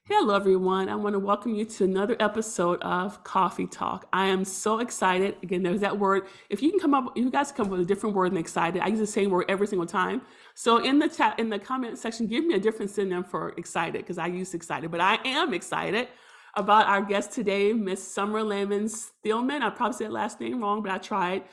Hello, everyone. I want to welcome you to another episode of Coffee Talk. I am so excited. Again, there's that word. If you can come up, you guys come up with a different word than excited. I use the same word every single time. So in the chat, in the comment section, give me a different synonym for excited because I use excited. But I am excited about our guest today, Miss Summer Lamons Theilmenn. I probably said last name wrong, but I tried.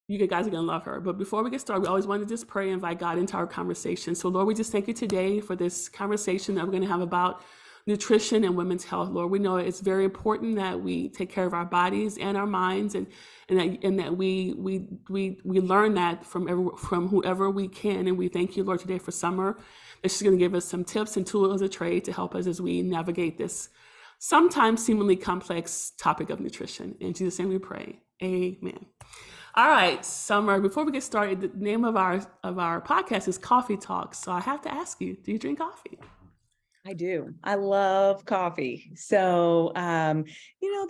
You guys are going to love her. But before we get started, we always want to just pray and invite God into our conversation. So, Lord, we just thank you today for this conversation that we're going to have about nutrition and women's health. Lord, we know it's very important that we take care of our bodies and our minds, and that we learn that from whoever we can. And we thank you, Lord, today for Summer, that she's going to give us some tips and tools of trade to help us as we navigate this sometimes seemingly complex topic of nutrition. In Jesus' name we pray. Amen. All right, Summer, before we get started, the name of our podcast is Coffee Talk. So I have to ask you, do you drink coffee? I do. I love coffee. So, that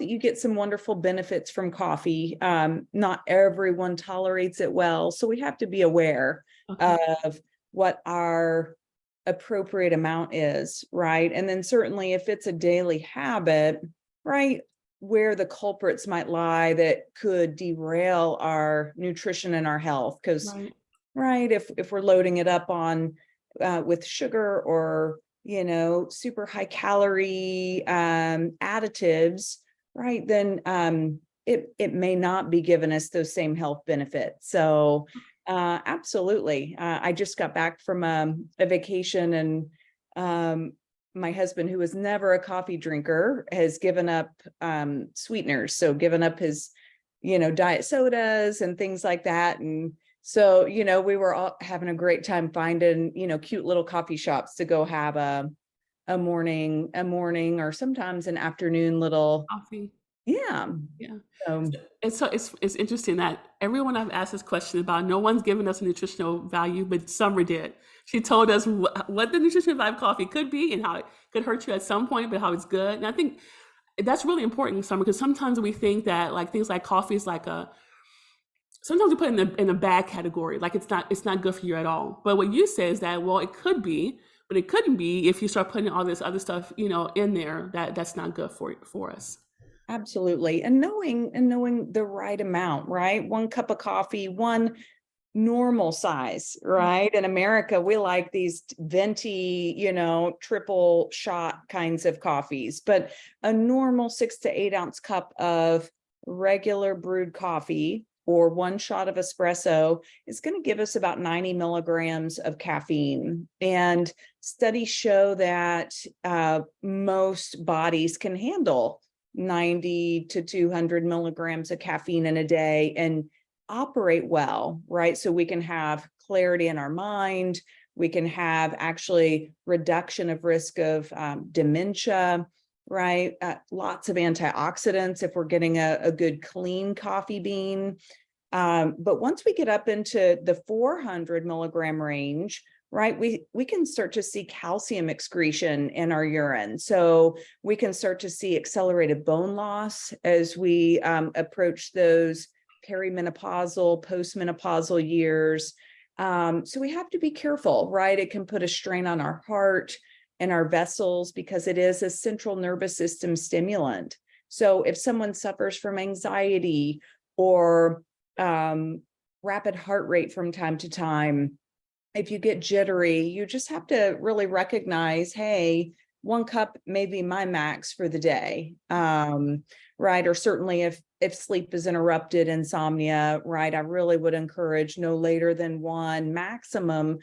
you get some wonderful benefits from coffee. Not everyone tolerates it well. So we have to be aware Okay. of what our appropriate amount is, right? And then certainly if it's a daily habit, right, where the culprits might lie that could derail our nutrition and our health. Because, Right. right, if we're loading it up on with sugar or super high calorie additives, right, then it may not be giving us those same health benefits. So absolutely. I just got back from a vacation, and my husband, who was never a coffee drinker, has given up sweeteners. So given up his, diet sodas and things like that. And so, we were all having a great time finding, cute little coffee shops to go have a morning or sometimes an afternoon little, Coffee. yeah. Yeah. So It's interesting that everyone I've asked this question about, no one's given us a nutritional value, but Summer did. She told us what the nutritional value of coffee could be and how it could hurt you at some point, but how it's good. And I think that's really important, Summer, because sometimes we think that like things like coffee is like sometimes we put it in a bad category, like it's not good for you at all. But what you say is that, well, it could be, but it couldn't be if you start putting all this other stuff, in there that's not good for us. absolutely. And knowing the right amount, right? 1 cup of coffee, one normal size, right? In America, we like these venti, triple shot kinds of coffees, but a normal 6 to 8 ounce cup of regular brewed coffee or 1 shot of espresso is going to give us about 90 milligrams of caffeine. And studies show that most bodies can handle 90 to 200 milligrams of caffeine in a day and operate well, right? So we can have clarity in our mind. We can have actually reduction of risk of dementia, right? Lots of antioxidants if we're getting a good clean coffee bean. But once we get up into the 400 milligram range, right, we can start to see calcium excretion in our urine. So we can start to see accelerated bone loss as we approach those perimenopausal, postmenopausal years. So we have to be careful, right? It can put a strain on our heart and our vessels because it is a central nervous system stimulant. So if someone suffers from anxiety or rapid heart rate from time to time, if you get jittery, you just have to really recognize, hey, 1 cup may be my max for the day, right? Or certainly if sleep is interrupted, insomnia, right? I really would encourage no later than 1, maximum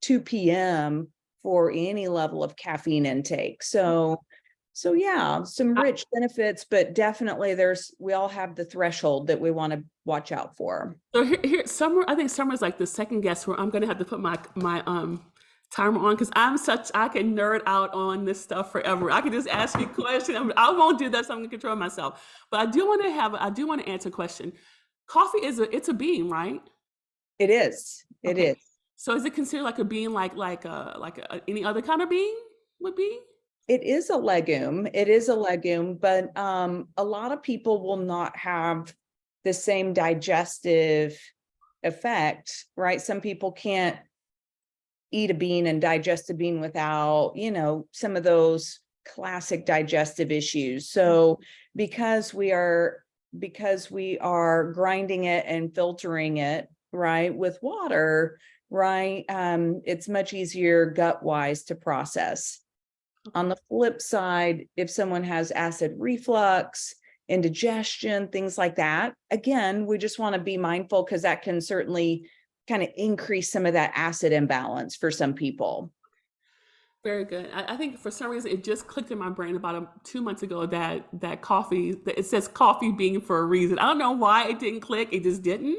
2 p.m. for any level of caffeine intake. So yeah, some rich benefits, but definitely we all have the threshold that we want to watch out for. So here, Summer. I think Summer's like the second guest where I'm gonna have to put my timer on because I can nerd out on this stuff forever. I can just ask you questions. I won't do that, so I'm gonna control myself. But I do want to answer a question. Coffee it's a bean, right? It is. It Okay. is. So is it considered like a bean, any other kind of bean would be? It is a legume. It is a legume, but a lot of people will not have the same digestive effect, right? Some people can't eat a bean and digest a bean without, some of those classic digestive issues. So because we are grinding it and filtering it, right, with water, right, it's much easier gut wise to process. On the flip side, if someone has acid reflux, indigestion, things like that, again, we just want to be mindful because that can certainly kind of increase some of that acid imbalance for some people. Very good. I think for some reason it just clicked in my brain about 2 months ago that coffee, that it says coffee bean for a reason. I don't know why it didn't click. It just didn't.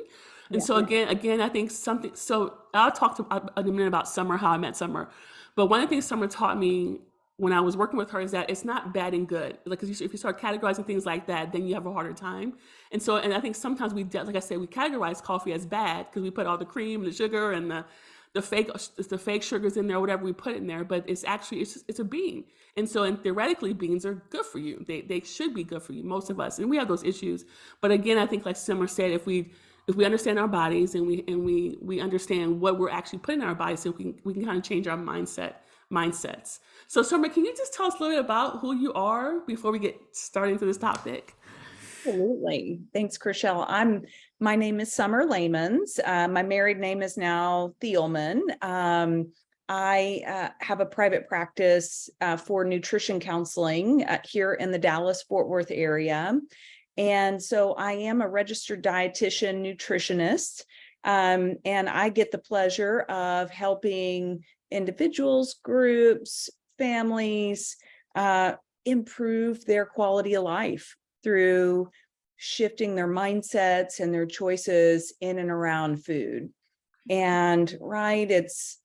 And Yeah. so again, I think something. So I'll talk to in a minute about Summer, how I met Summer. But one of the things Summer taught me when I was working with her is that it's not bad and good. Like, 'cause if you start categorizing things like that, then you have a harder time. And so, and I think sometimes like I said, we categorize coffee as bad because we put all the cream and the sugar and the fake sugars in there, whatever we put in there. But it's actually it's a bean, and so and theoretically beans are good for you. They should be good for you, most of us, and we have those issues. But again, I think like Summer said, if we understand our bodies and we understand what we're actually putting in our bodies, so we can kind of change our mindsets. So Summer, can you just tell us a little bit about who you are before we get started into this topic? Absolutely. Thanks, Chriselle. My name is Summer Lamons. My married name is now Theilmenn. I have a private practice for nutrition counseling here in the Dallas-Fort Worth area. And so I am a registered dietitian nutritionist. And I get the pleasure of helping individuals, groups, families improve their quality of life through shifting their mindsets and their choices in and around food. And right, it's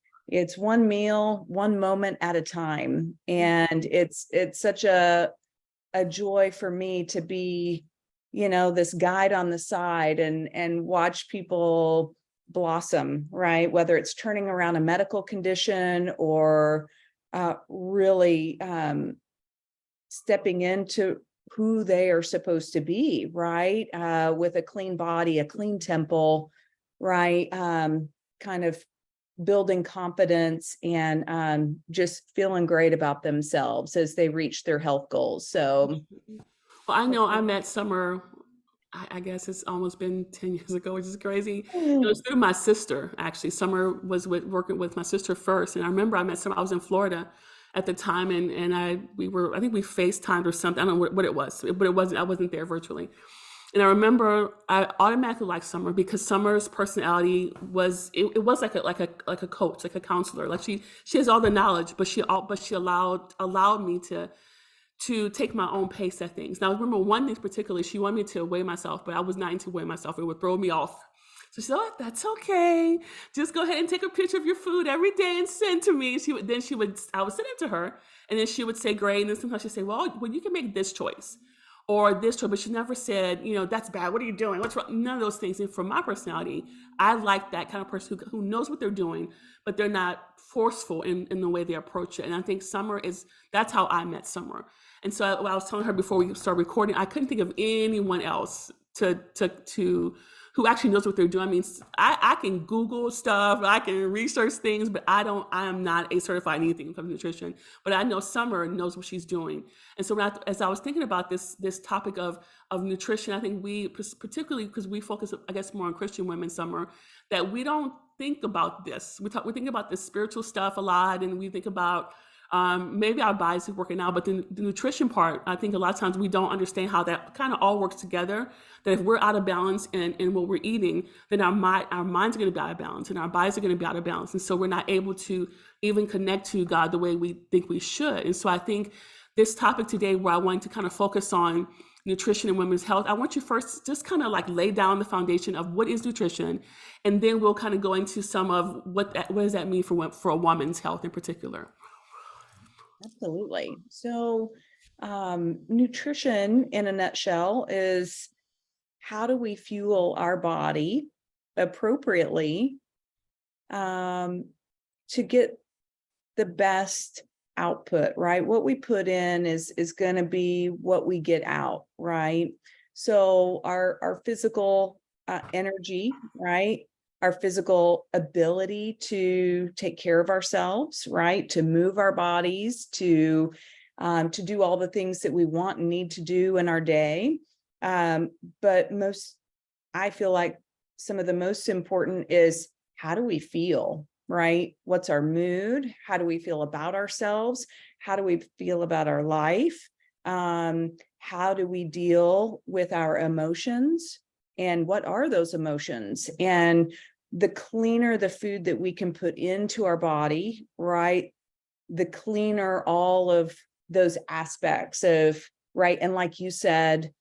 one meal, one moment at a time. And it's such a joy for me to be, this guide on the side and watch people blossom, right? Whether it's turning around a medical condition or really stepping into who they are supposed to be, right? With a clean body, a clean temple, right? Kind of building confidence and just feeling great about themselves as they reach their health goals. So, Well, I know I met Summer, I guess it's almost been 10 years ago, which is crazy. It was through my sister, actually. Summer was working with my sister first. And I remember I met Summer, I was in Florida at the time, and I think we FaceTimed or something. I don't know what it was, but I wasn't there virtually. And I remember I automatically liked Summer because Summer's personality was it was like a coach, like a counselor. Like she has all the knowledge, but she allowed me to take my own pace at things. Now, I remember one thing particularly, she wanted me to weigh myself, but I was not into weigh myself. It would throw me off. So she said, "Oh, that's okay. Just go ahead and take a picture of your food every day and send to me." I would send it to her, and then she would say, "Great." And then sometimes she'd say, well, you can make this choice or this choice, but she never said, "That's bad. What are you doing? What's wrong?" None of those things. And for my personality, I like that kind of person who knows what they're doing, but they're not forceful in the way they approach it. And I think that's how I met Summer. And so I was telling her before we start recording, I couldn't think of anyone else to who actually knows what they're doing. I mean, I can Google stuff, I can research things, but I am not a certified anything when it comes to nutrition. But I know Summer knows what she's doing. And so as I was thinking about this topic of nutrition, I think we, particularly because we focus, I guess, more on Christian women, Summer, that we don't think about this. We think about the spiritual stuff a lot, and we think about maybe our bodies are working out, but the nutrition part, I think a lot of times we don't understand how that kind of all works together. That if we're out of balance in what we're eating, then our minds are going to be out of balance and our bodies are going to be out of balance. And so we're not able to even connect to God the way we think we should. And so I think this topic today, where I want to kind of focus on nutrition and women's health, I want you first just kind of like lay down the foundation of what is nutrition, and then we'll kind of go into some of what does that mean for a woman's health in particular. absolutely. So, nutrition in a nutshell is how do we fuel our body appropriately to get the best output, right? What we put in is going to be what we get out, right? So our physical energy, right? Our physical ability to take care of ourselves, right? To move our bodies, to to do all the things that we want and need to do in our day. But I feel like some of the most important is, how do we feel, right? What's our mood? How do we feel about ourselves? How do we feel about our life? How do we deal with our emotions? And what are those emotions? And the cleaner the food that we can put into our body, right, the cleaner all of those aspects of, right? And like you said,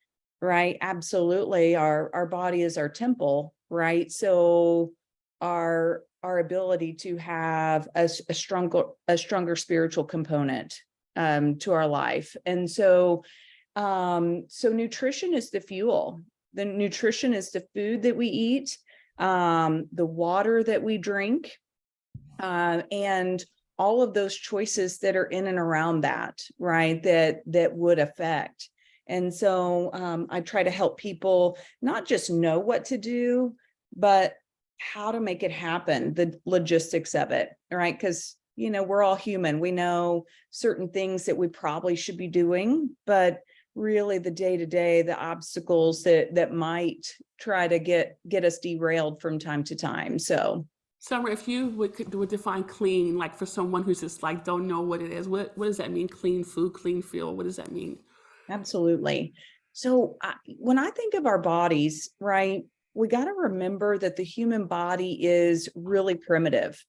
right, absolutely, our body is our temple, right? So our ability to have a stronger spiritual component to our life. And so nutrition is the fuel. The nutrition is the food that we eat, the water that we drink, and all of those choices that are in and around that, right, that would affect. And so I try to help people not just know what to do, but how to make it happen, the logistics of it, right? Because, we're all human. We know certain things that we probably should be doing, but really the day-to-day, the obstacles that might try to get us derailed from time to time. So Summer, if you would define clean, like for someone who's just like don't know what it is, what does that mean? Clean food, clean fuel. What does that mean? absolutely. So when I think of our bodies, right, we got to remember that the human body is really primitive.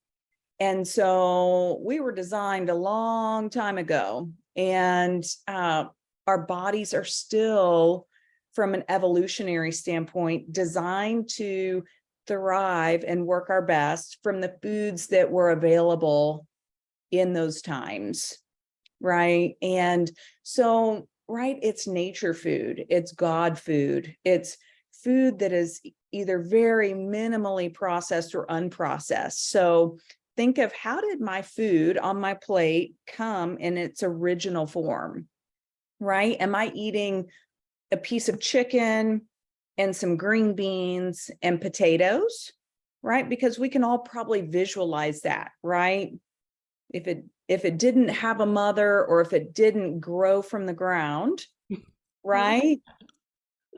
And so we were designed a long time ago, and our bodies are still, from an evolutionary standpoint, designed to thrive and work our best from the foods that were available in those times, right? And so, right, it's nature food, it's God food, it's food that is either very minimally processed or unprocessed. So think of, how did my food on my plate come in its original form, right? Am I eating a piece of chicken and some green beans and potatoes, right? Because we can all probably visualize that, right? If it didn't have a mother, or if it didn't grow from the ground, right?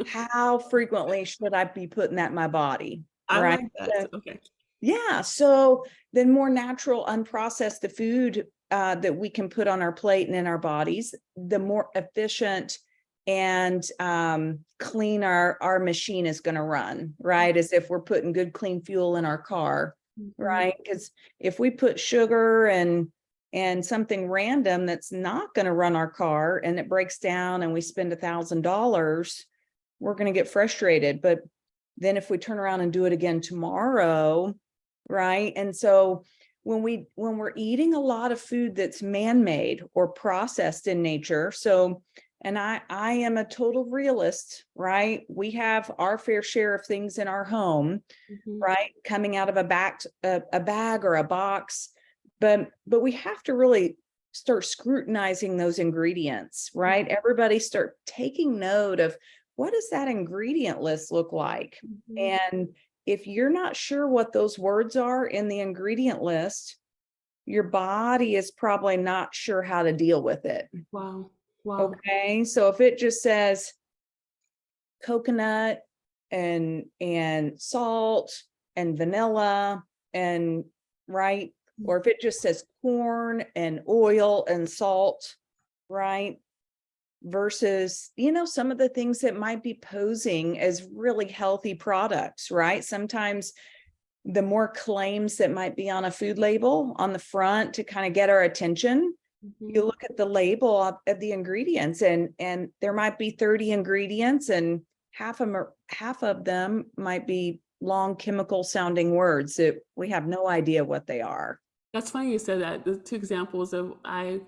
How frequently should I be putting that in my body, I right? like that. Okay. Yeah. So then more natural, unprocessed the food that we can put on our plate and in our bodies, the more efficient and clean our machine is going to run, right? As if we're putting good, clean fuel in our car, Mhm. right? Because if we put sugar and something random that's not going to run our car, and it breaks down and we spend $1,000, we're going to get frustrated. But then if we turn around and do it again tomorrow, right? And so when we're eating a lot of food that's man-made or processed in nature, so, and I am a total realist, right? We have our fair share of things in our home, Mhm. right, coming out of a bag or a box, but we have to really start scrutinizing those ingredients, right? Everybody start taking note of, what does that ingredient list look like? Mhm. And if you're not sure what those words are in the ingredient list, your body is probably not sure how to deal with it. Wow. Wow. Okay. So if it just says coconut and salt and vanilla, and right, or if it just says corn and oil and salt, right, versus, some of the things that might be posing as really healthy products, right? Sometimes the more claims that might be on a food label on the front to kind of get our attention, you Mhm. look at the label of the ingredients, and there might be 30 ingredients, and half of them might be long chemical sounding words that we have no idea what they are. That's funny you said that. The two examples of I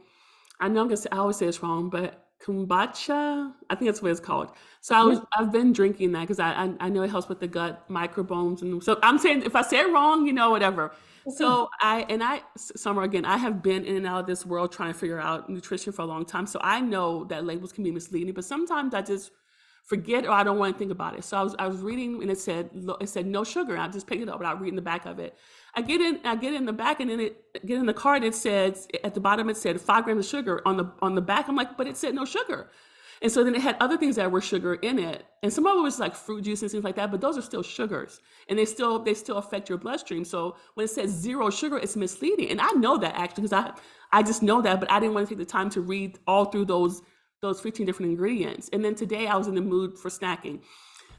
know I always say it's wrong, but kombucha, I think that's what it's called. So Yeah. I've been drinking that because I know it helps with the gut microbiomes, and so I'm saying if I say it wrong, whatever. So Summer, again, I have been in and out of this world trying to figure out nutrition for a long time. So I know that labels can be misleading, but sometimes I just forget, or I don't want to think about it. So I was reading, and it said no sugar. And I just picked it up without reading the back of it. I get in the back, and then get in the car, and it says at the bottom, it said 5 grams of sugar on the back. I'm like, but it said no sugar. And so then it had other things that were sugar in it, and some of it was like fruit juice and things like that. But those are still sugars, and they still affect your bloodstream. So when it says zero sugar, it's misleading, and I know that actually because I just know that, but I didn't want to take the time to read all through those 15 different ingredients. And then today I was in the mood for snacking.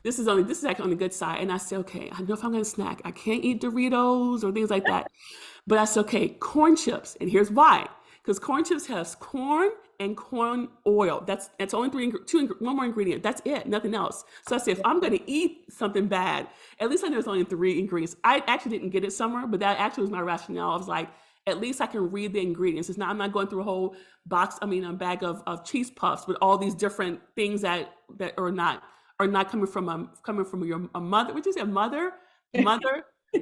This is actually on the good side. And I said, okay, I know if I'm gonna snack, I can't eat Doritos or things like that. But I said, okay, corn chips. And here's why. Because corn chips has corn and corn oil. That's only one more ingredient. That's it, nothing else. So I said, if I'm gonna eat something bad, at least I know it's only 3 ingredients. I actually didn't get it somewhere, but that actually was my rationale. I was like, at least I can read the ingredients. It's not, I'm not going through a whole a bag of cheese puffs with all these different things that are not coming from a mother, which is a mother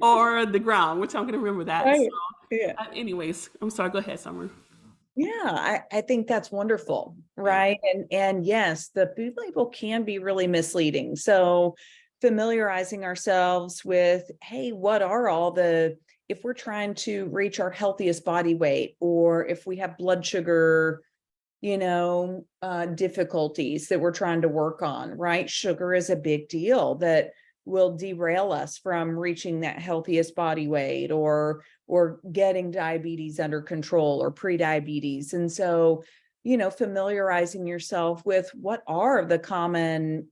or the ground, which I'm going to remember that. So, Right. Yeah. anyways, I'm sorry. Go ahead, Summer. Yeah, I think that's wonderful, Yeah. right? And yes, the food label can be really misleading. So familiarizing ourselves with, hey, what are all the, if we're trying to reach our healthiest body weight, or if we have blood sugar, difficulties that we're trying to work on, right? Sugar is a big deal that will derail us from reaching that healthiest body weight, or getting diabetes under control, or prediabetes. And so, familiarizing yourself with what are the common,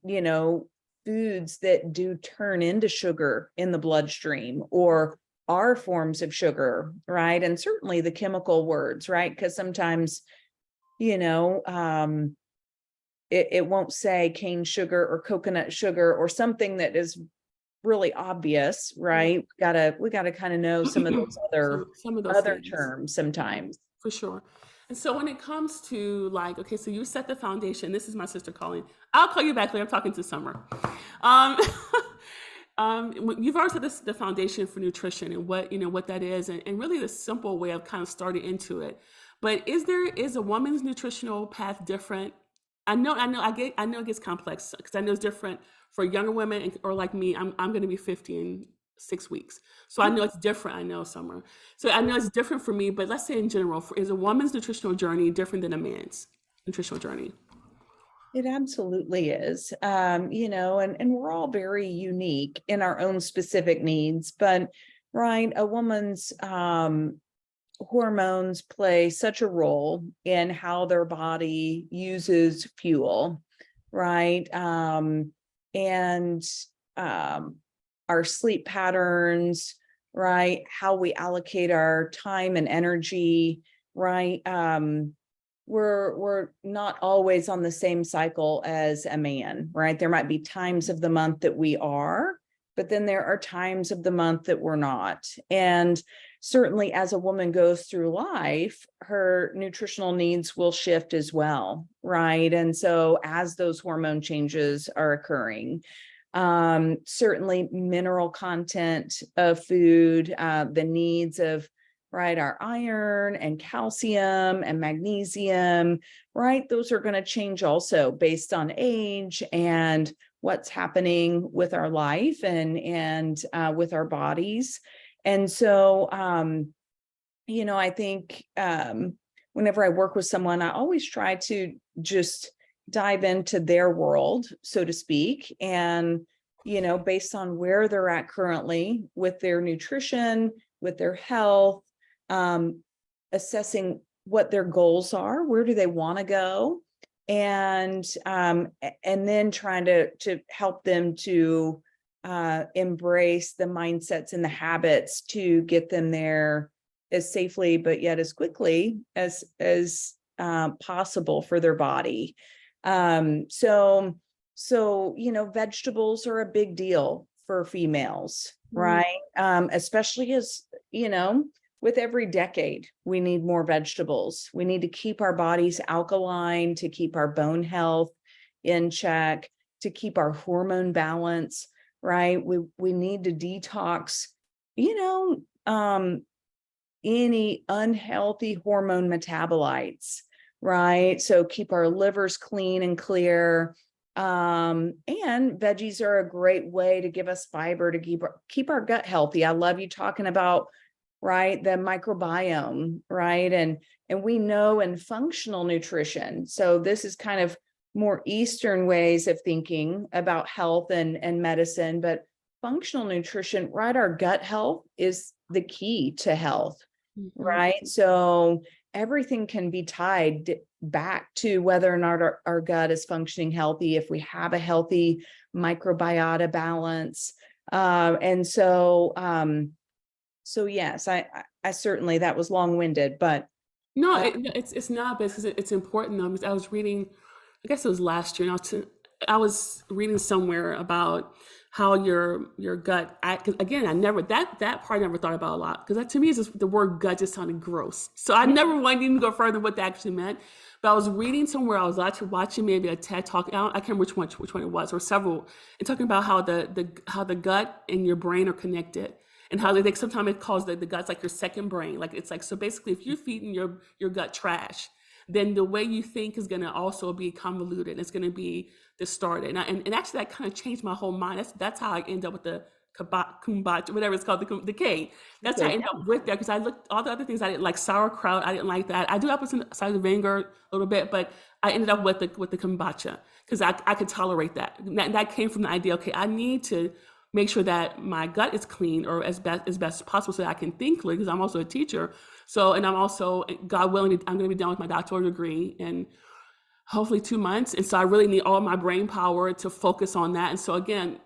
foods that do turn into sugar in the bloodstream, or are forms of sugar, right? And certainly the chemical words, right? Because sometimes, you know, um, it won't say cane sugar or coconut sugar or something that is really obvious, Yeah. right? We gotta kind of know some of those Some of those other things. terms Yeah, sometimes. for sure. And so when it comes to like, okay, so you set the foundation. This is my sister calling. I'll call you back later. I'm talking to Summer. Um, you've already set the foundation for nutrition and what that is, and really the simple way of kind of starting into it. But is a woman's nutritional path different? I know it gets complex because I know it's different for younger women or like me. I'm going to be 50 in 6 weeks, so I know it's different. I know Summer, so I know it's different for me. But let's say in general, is a woman's nutritional journey different than a man's nutritional journey? It absolutely is. And we're all very unique in our own specific needs, but right, a woman's hormones play such a role in how their body uses fuel, right? And um, our sleep patterns, right? How we allocate our time and energy, right? We're not always on the same cycle as a man, right? There might be times of the month that we are, but then there are times of the month that we're not. And certainly as a woman goes through life, her nutritional needs will shift as well, right? And so as those hormone changes are occurring, certainly mineral content of food, the needs of, right, our iron and calcium and magnesium, right? Those are going to change also based on age and what's happening with our life and with our bodies. And so, I think whenever I work with someone, I always try to just dive into their world, so to speak, and, based on where they're at currently with their nutrition, with their health, um, assessing what their goals are, where do they want to go, and then trying to help them to embrace the mindsets and the habits to get them there as safely, but yet as quickly as possible for their body. So vegetables are a big deal for females, Mm, right? Especially as with every decade, we need more vegetables. We need to keep our bodies alkaline, to keep our bone health in check, to keep our hormone balance, right? We need to detox, you know, um, any unhealthy hormone metabolites, right? So keep our livers clean and clear. And veggies are a great way to give us fiber to keep our gut healthy. I love you talking about, right, the microbiome, right? And we know in functional nutrition, so this is kind of more Eastern ways of thinking about health and medicine, but functional nutrition, right? Our gut health is the key to health, Mhm. right? So everything can be tied back to whether or not our gut is functioning healthy, if we have a healthy microbiota balance. So yes, I certainly, that was long-winded, but No, uh, no, it's not, but it's important though, because I was reading, I guess it was last year, and I was reading somewhere about how your gut act. 'Cause again, I never that part I never thought about a lot, because to me, it's just the word gut just sounded gross. So I yeah, never wanted to even go further what that actually meant. But I was reading somewhere, I was actually watching maybe a TED talk. I can't remember which one it was, or several, and talking about how the gut and your brain are connected, and how they think sometimes it calls the gut's like your second brain. Like it's like, so basically, if you're feeding your gut trash, then the way you think is going to also be convoluted. It's going to be distorted. And actually, that kind of changed my whole mind. That's how I end up with the kombucha, whatever it's called, the K. That's how I okay, end up with that, because I looked all the other things I didn't like. Sauerkraut, I didn't like that. I do have some side of vinegar a little bit, but I ended up with the kombucha, because I could tolerate that. That came from the idea. Okay, I need to make sure that my gut is clean, or as best as possible, so that I can think clearly, because I'm also a teacher. So, and I'm also, God willing, I'm going to be done with my doctoral degree in hopefully 2 months. And so I really need all my brain power to focus on that. And so again,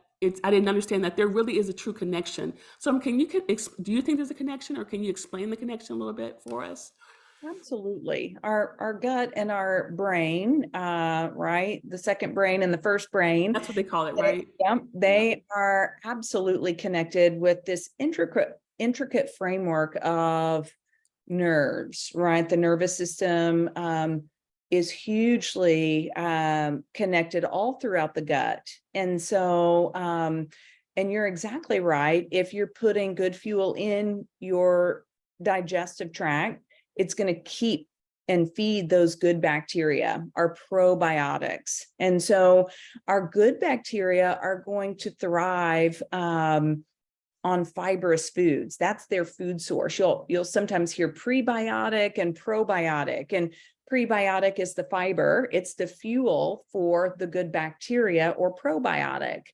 I didn't understand that there really is a true connection. So do you think there's a connection, or can you explain the connection a little bit for us? absolutely. Our gut and our brain, right? The second brain and the first brain, That's what they call it, right? yeah, Yeah. they are absolutely connected with this intricate framework of nerves, right? The nervous system is hugely connected all throughout the gut. And so, and you're exactly right. If you're putting good fuel in your digestive tract, it's going to keep and feed those good bacteria, our probiotics. And so our good bacteria are going to thrive on fibrous foods. That's their food source. You'll sometimes hear prebiotic and probiotic, and prebiotic is the fiber. It's the fuel for the good bacteria, or probiotic.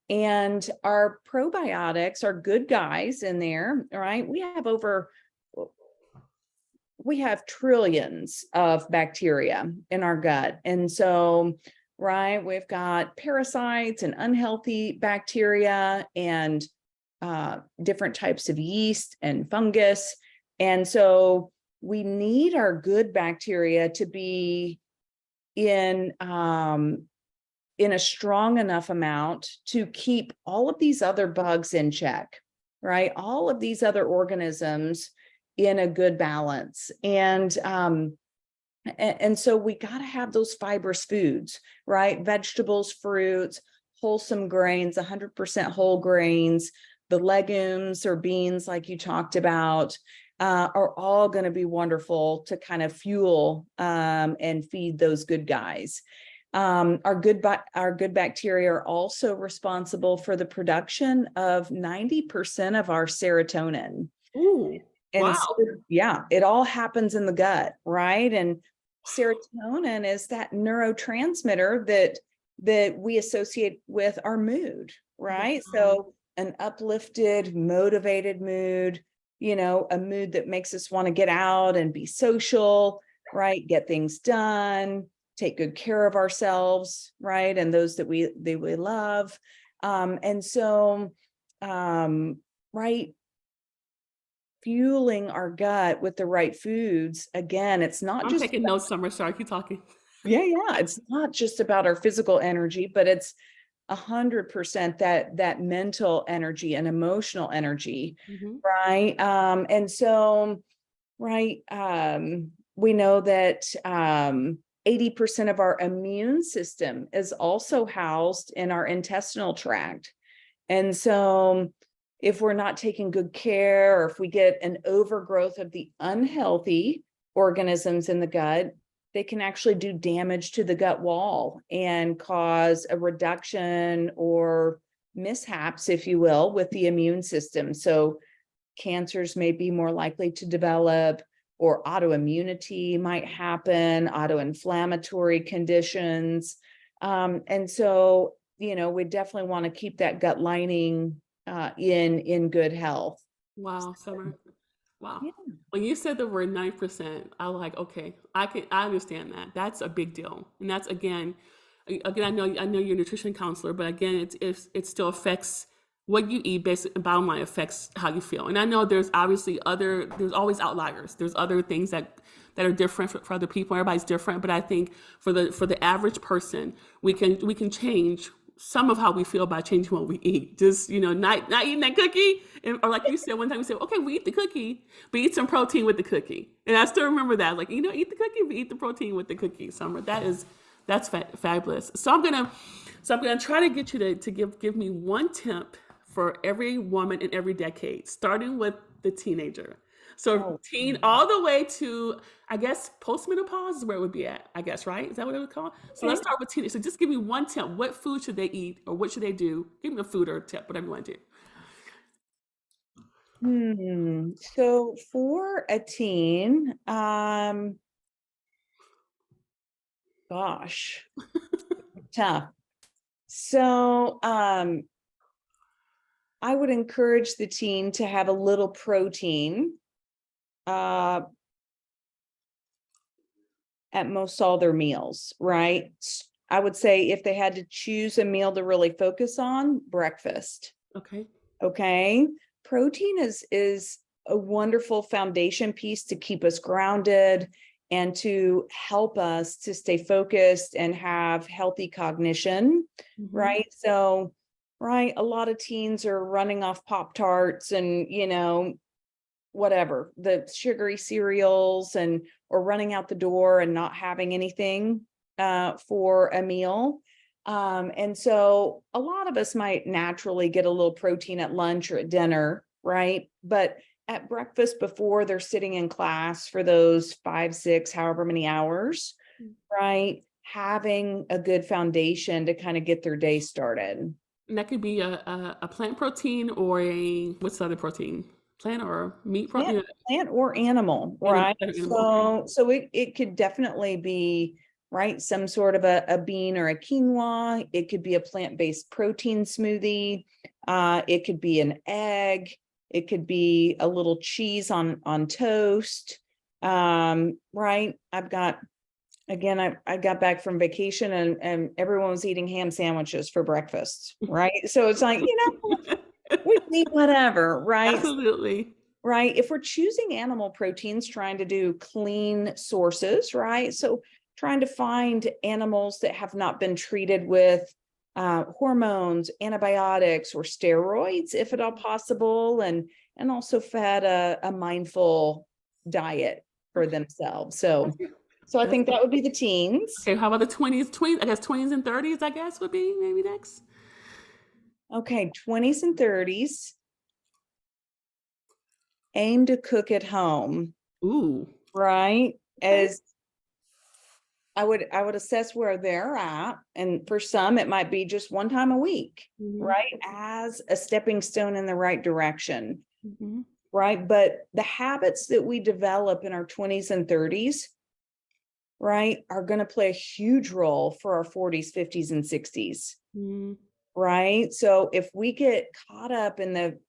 And our probiotics are good guys in there, right? We have trillions of bacteria in our gut. And so, right, we've got parasites and unhealthy bacteria, and different types of yeast and fungus. And so we need our good bacteria to be in a strong enough amount to keep all of these other bugs in check, right? All of these other organisms in a good balance. And so we got to have those fibrous foods, right? Vegetables, fruits, wholesome grains, 100% whole grains, the legumes or beans, like you talked about, are all going to be wonderful to kind of fuel and feed those good guys. Our good bacteria are also responsible for the production of 90% of our serotonin. Ooh, And so, wow. yeah, it all happens in the gut, right? And serotonin is that neurotransmitter that we associate with our mood, right? Wow. So an uplifted, motivated mood, a mood that makes us want to get out and be social, right? Get things done, take good care of ourselves, right? And those that we love. And so, right, fueling our gut with the right foods. Again, it's not I'm just taking notes, Summer. Sorry, keep talking. yeah, it's not just about our physical energy, but it's 100% that mental energy and emotional energy, Hmm. right? And so, right, we know that 80% of our immune system is also housed in our intestinal tract. And so if we're not taking good care, or if we get an overgrowth of the unhealthy organisms in the gut, they can actually do damage to the gut wall and cause a reduction or mishaps, if you will, with the immune system. So cancers may be more likely to develop, or autoimmunity might happen, autoinflammatory conditions. And so, we definitely want to keep that gut lining in good health. Wow, Summer. Wow. Yeah. When you said the word 9%, I was like, okay, I understand that. That's a big deal. And that's again, I know you're a nutrition counselor, but again, it still affects what you eat. Basically, bottom line affects how you feel. And I know there's obviously there's always outliers. There's other things that are different for other people. Everybody's different, but I think for the average person, we can change some of how we feel by changing what we eat. Just not eating that cookie, or like you said one time, we said, okay, we eat the cookie, but eat some protein with the cookie. And I still remember that, like eat the cookie, but eat the protein with the cookie. Summer, that's fabulous. So I'm gonna try to get you to give me one tip for every woman in every decade, starting with the teenager. So Oh, teen all the way to, I guess, postmenopause is where it would be at, I guess, right? Is that what it would call? So let's okay. start with teenage. So just give me one tip. What food should they eat, or what should they do? Give me a food or a tip, whatever you want to do. So for a teen, gosh, tough. So, I would encourage the teen to have a little protein, uh, at most all their meals, right? I would say if they had to choose a meal to really focus on, breakfast. Okay. Okay. Protein is a wonderful foundation piece to keep us grounded and to help us to stay focused and have healthy cognition, Hmm. right? So, right, a lot of teens are running off Pop-Tarts and, whatever, the sugary cereals, and or running out the door and not having anything for a meal. And so a lot of us might naturally get a little protein at lunch or at dinner, right? But at breakfast before they're sitting in class for those 5, 6, however many hours, right? Having a good foundation to kind of get their day started. And that could be a plant protein, or what's the other protein? Plant or meat Plant, protein? plant or animal, Animal, right? animal. Okay. So it could definitely be, right, some sort of a bean or a quinoa. It could be a plant-based protein smoothie. It could be an egg. It could be a little cheese on toast. Right. I got back from vacation, and everyone was eating ham sandwiches for breakfast, right? So it's like, we can eat whatever, right? Absolutely. Right. If we're choosing animal proteins, trying to do clean sources, right? So trying to find animals that have not been treated with hormones, antibiotics, or steroids, if at all possible, and also fed a mindful diet for Okay. themselves. So Okay. so I That's think that would be the teens. okay. How about the 20s? 20s, I guess 20s and 30s, I guess, would be maybe next. Okay, 20s and 30s, aim to cook at home, Ooh. right? Okay. As I would assess where they're at, and for some, it might be just one time a week, Hmm. right? As a stepping stone in the right direction, Hmm. right? But the habits that we develop in our 20s and 30s, right, are going to play a huge role for our 40s, 50s, and 60s, Hmm. right? So if we get caught up in the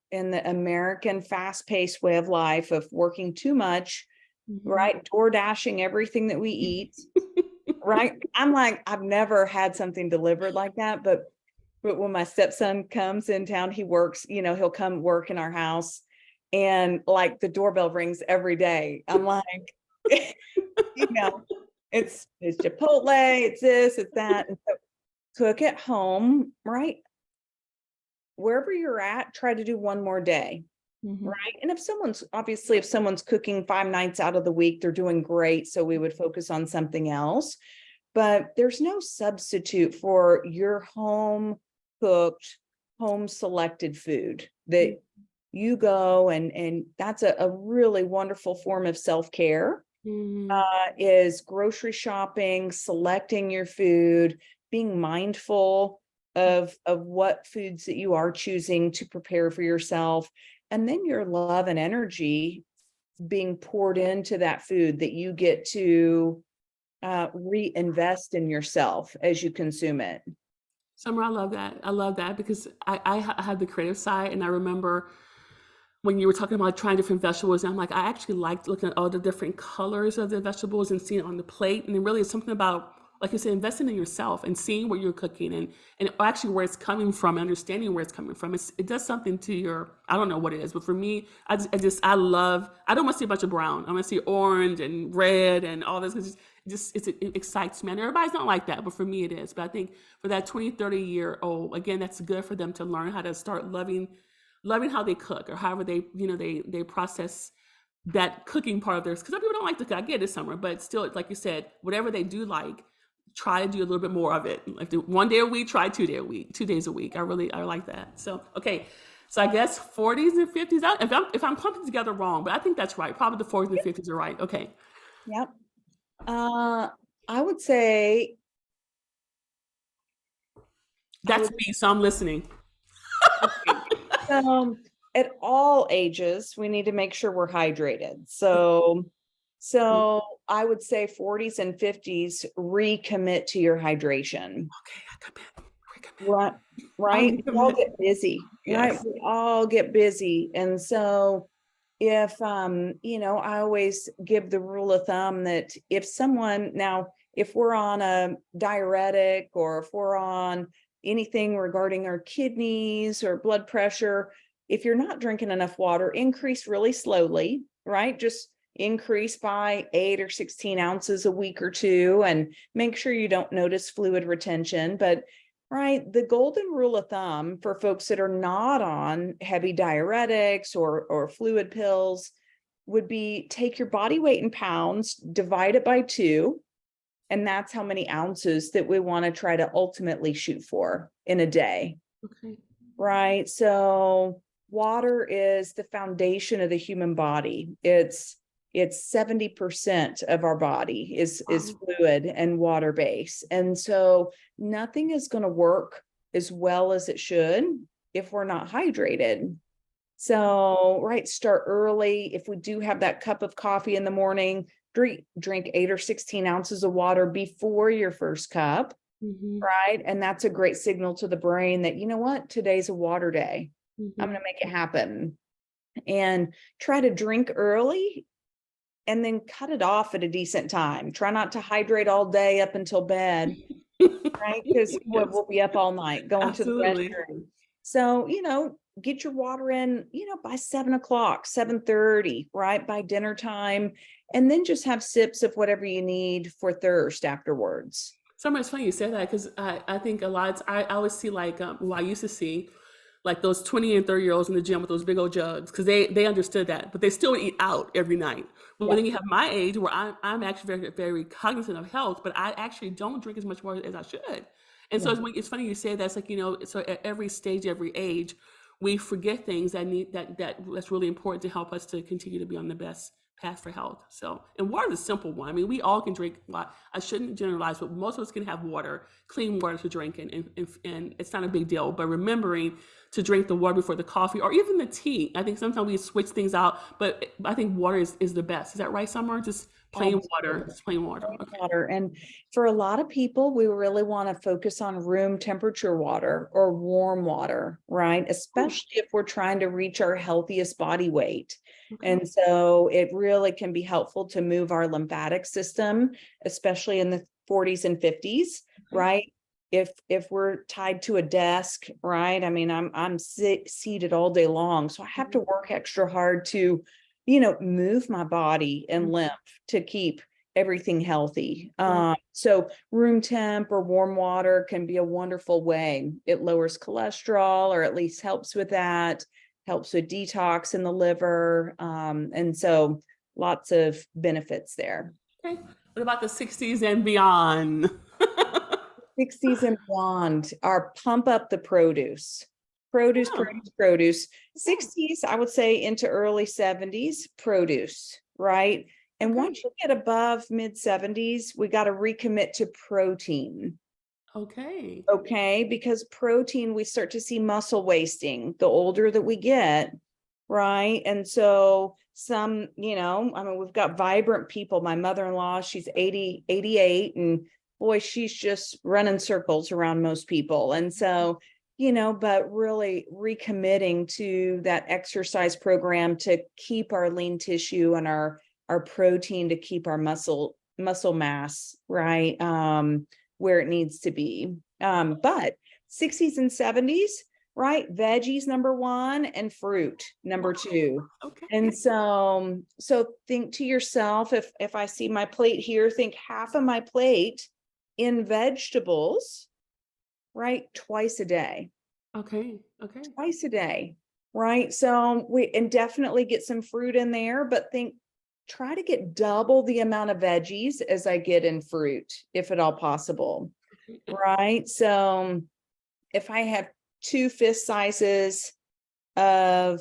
American fast-paced way of life of working too much, Hmm. right? Door dashing everything that we eat. Right. I'm like, I've never had something delivered like that, but when my stepson comes in town, he works, he'll come work in our house, and like the doorbell rings every day. I'm like, you know, it's Chipotle, it's this, it's that. And so cook at home, right? Wherever you're at, try to do one more day. Hmm. Right. And if someone's cooking 5 nights out of the week, they're doing great. So we would focus on something else. But there's no substitute for your home cooked, home selected food that you go, and that's a really wonderful form of self-care. Mm. is grocery shopping, selecting your food, being mindful of what foods that you are choosing to prepare for yourself, and then your love and energy being poured into that food that you get to reinvest in yourself as you consume it. Summer, I love that. I love that because I have the creative side, and I remember when you were talking about trying different vegetables, and I'm like, I actually liked looking at all the different colors of the vegetables and seeing it on the plate. And then really it's something about, like you said, investing in yourself and seeing what you're cooking and actually where it's coming from, understanding where it's coming from. It does something to your, I don't know what it is, but for me, I love, I don't want to see a bunch of brown. I want to see orange and red and all this. It excites me. And everybody's not like that, but for me it is. But I think for that 20, 30-year-old, again, that's good for them to learn how to start loving how they cook or however they process that cooking part of theirs, because some people don't like to cook. I get it, Summer, but still, like you said, whatever they do like, try to do a little bit more of it. Like 1 day a week, try 2 days a week. I like that. So okay, so I guess 40s and 50s. If I'm clumping together wrong, but I think that's right. Probably the 40s and 50s are right. Okay, Yep. I would say I that's would me. So I'm listening. okay. So at all ages, we need to make sure we're hydrated. So I would say 40s and 50s, recommit to your hydration. Okay, I commit. Right, I right. We all recommit. get busy, right? Yes. We all get busy. And so if I always give the rule of thumb that if we're on a diuretic or if we're on anything regarding our kidneys or blood pressure, if you're not drinking enough water, increase really slowly, right? Just increase by 8 or 16 ounces a week or two, and make sure you don't notice fluid retention. But right, the golden rule of thumb for folks that are not on heavy diuretics or fluid pills would be take your body weight in pounds, divide it by 2, and that's how many ounces that we want to try to ultimately shoot for in a day. Okay. Right? So water is the foundation of the human body. It's 70% of our body is Wow. fluid and water based. And so nothing is going to work as well as it should if we're not hydrated. So, right, start early. If we do have that cup of coffee in the morning, drink 8 or 16 ounces of water before your first cup, Mm-hmm. right? And that's a great signal to the brain that, you know what, today's a water day. I'm Mm-hmm. going to make it happen. And try to drink early and then cut it off at a decent time. Try not to hydrate all day up until bed, right? Because Yes, we'll be up all night going to the absolutely. restroom. So, get your water in, by 7 o'clock, 7:30, right? By dinner time. And then just have sips of whatever you need for thirst afterwards. Summer, it's funny you say that because I think a lot. I always see like well, I used to see like those 20 and 30-year-olds in the gym with those big old jugs because they understood that, but they still eat out every night. But Yeah. then you have my age where I'm actually very very cognizant of health, but I actually don't drink as much water as I should. And so Yeah. it's funny you say that. It's like so at every stage, every age, we forget things that's really important to help us to continue to be on the best path for health. So, and water is a simple one. I mean, we all can drink. I shouldn't generalize, but most of us can have water, clean water to drink, and it's not a big deal. But remembering to drink the water before the coffee or even the tea. I think sometimes we switch things out, but I think water is the best. Is that right, Summer? Just plain water, Absolutely. just plain water. Plain Okay. water. And for a lot of people, we really want to focus on room temperature water or warm water, right? Ooh, Especially if we're trying to reach our healthiest body weight. okay. And so it really can be helpful to move our lymphatic system, especially in the 40s and 50s, Okay. right? If we're tied to a desk, right? I mean, I'm seated all day long, so I have to Mhm. work extra hard to, move my body and lymph to keep everything healthy. Right. So room temp or warm water can be a wonderful way. It lowers cholesterol, or at least helps with that, helps with detox in the liver. And so lots of benefits there. Okay. What about the 60s and beyond? 60s and beyond are pump up the produce. Produce, Oh, produce, produce. okay. 60s, I would say into early 70s, produce, right? And Okay. once you get above mid 70s, we got to recommit to protein. Okay. Okay, because protein, we start to see muscle wasting the older that we get, right? And so some, I mean, we've got vibrant people. My mother-in-law, she's 88, and boy, she's just running circles around most people. And so, but really recommitting to that exercise program to keep our lean tissue and our protein, to keep our muscle mass, right? Where it needs to be. But 60s and 70s, right? Veggies number one and fruit number Wow. two. Okay. And so think to yourself, if I see my plate here, think half of my plate in vegetables, right? Twice a day. Okay. Okay. Twice a day. Right. So we and definitely get some fruit in there, but try to get double the amount of veggies as I get in fruit, if at all possible. Okay. Right. So if I have 2 fist sizes of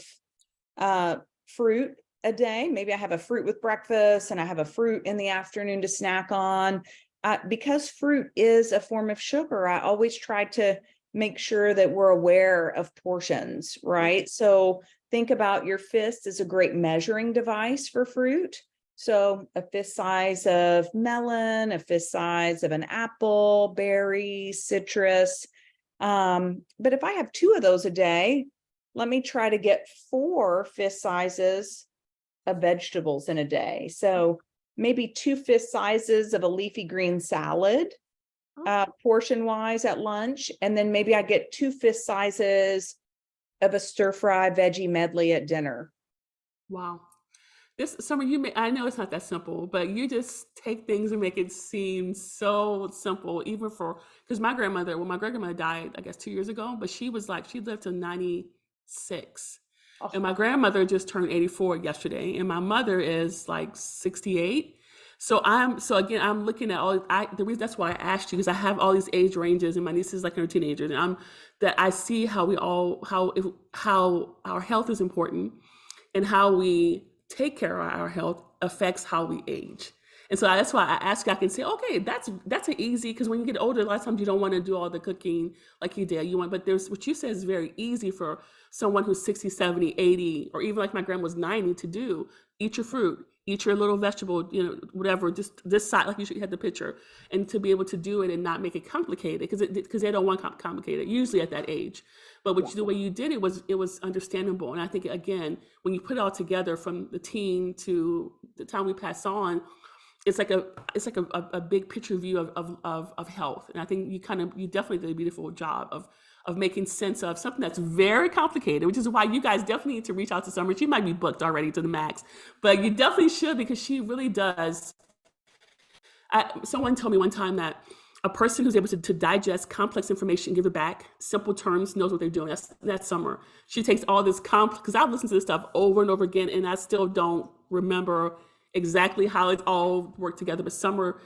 fruit a day, maybe I have a fruit with breakfast and I have a fruit in the afternoon to snack on. Because fruit is a form of sugar, I always try to make sure that we're aware of portions, right? So think about your fist as a great measuring device for fruit. So a fist size of melon, a fist size of an apple, berry, citrus. But if I have 2 of those a day, let me try to get 4 fist sizes of vegetables in a day. So maybe 2 fist sizes of a leafy green salad, portion wise at lunch. And then maybe I get 2 fist sizes of a stir fry veggie medley at dinner. Wow. This Summer, I know it's not that simple, but you just take things and make it seem so simple, even for, because my great grandmother died, I guess 2 years ago, but she was like, she lived to 96. Oh, And my grandmother just turned 84 yesterday, and my mother is like 68. So again, I'm looking at the reason that's why I asked you, because I have all these age ranges, and my niece is like in her teenagers, and that I see how how our health is important, and how we take care of our health affects how we age. And so that's why I ask you, I can say, okay, that's an easy, because when you get older, a lot of times you don't want to do all the cooking like you did. But there's what you said is very easy for someone who's 60, 70, 80, or even like my grandma was 90 to do. Eat your fruit, eat your little vegetable, whatever, just this side, like you had the picture, and to be able to do it and not make it complicated, because they don't want complicated, usually at that age. But yeah. the way you did it was understandable. And I think, again, when you put it all together from the teen to the time we pass on, it's like a big picture view of health. And I think you definitely did a beautiful job of making sense of something that's very complicated, which is why you guys definitely need to reach out to Summer. She might be booked already to the max, but you definitely should, because she really does. Someone told me one time that a person who's able to digest complex information and give it back, simple terms, knows what they're doing. That's Summer. She takes all this complex, because I've listened to this stuff over and over again, and I still don't remember exactly how it all worked together. But Summer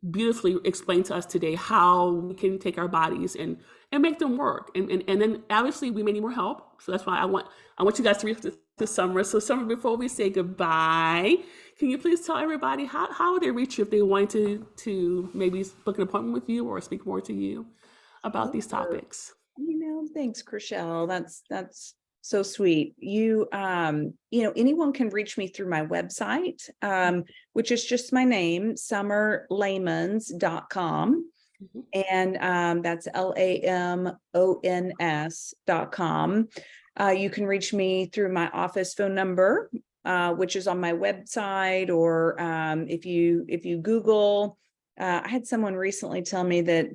beautifully explained to us today how we can take our bodies and make them work. And then obviously we may need more help. So that's why I want you guys to reach to Summer. So Summer, before we say goodbye, can you please tell everybody how would they reach you if they wanted to maybe book an appointment with you or speak more to you about these Sure. topics? Thanks, Chriselle. That's so sweet. Anyone can reach me through my website, which is just my name, summerlamons.com. Mhm. And that's LAMONS.com. You can reach me through my office phone number, which is on my website, or if you Google. I had someone recently tell me that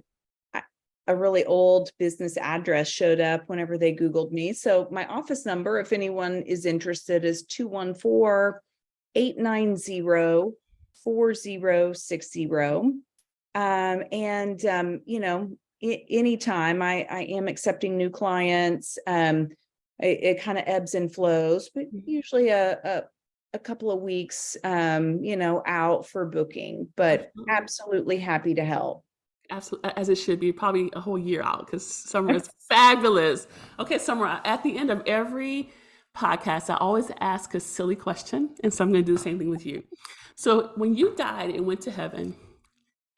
a really old business address showed up whenever they Googled me. So my office number, if anyone is interested, is 214-890-4060. Anytime I am accepting new clients. It kind of ebbs and flows, but usually a couple of weeks, out for booking, but Absolutely. absolutely happy to help. Absolutely, as it should be, probably a whole year out, because Summer is fabulous. Okay, Summer, at the end of every podcast, I always ask a silly question, and so I'm going to do the same thing with you. So, when you died and went to heaven,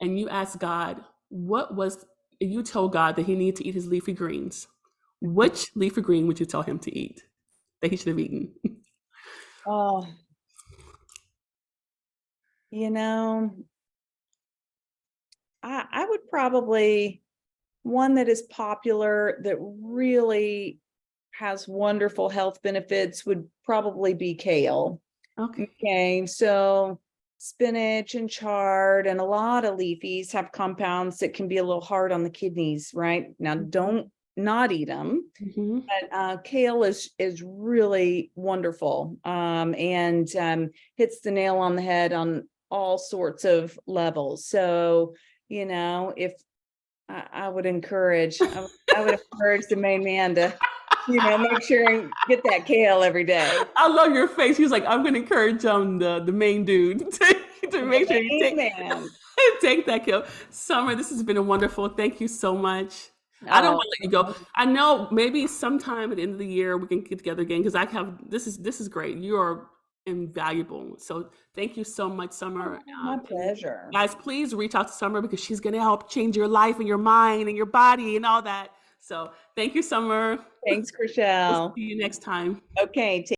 and you asked God, what was, if you told God that he needed to eat his leafy greens, which leafy green would you tell him to eat that he should have eaten? Oh, you know, I would probably, one that is popular that really has wonderful health benefits would probably be kale. Okay. Okay, so spinach and chard and a lot of leafies have compounds that can be a little hard on the kidneys, right? Now, don't not eat them, Mm-hmm. but kale is really wonderful, and hits the nail on the head on all sorts of levels. So, if I would encourage, I would encourage the main man to, make sure and get that kale every day. I love your face. He was like, I'm going to encourage the main dude to The make sure you main take man. take that kill. Summer, this has been a wonderful. Thank you so much. I don't Oh, want to let you go. I know maybe sometime at the end of the year we can get together again because I have this is great. You are invaluable. So thank you so much, Summer. my And pleasure. guys, please reach out to Summer because she's going to help change your life and your mind and your body and all that. So thank you, Summer. Thanks, We'll Chriselle. see you next time. Okay.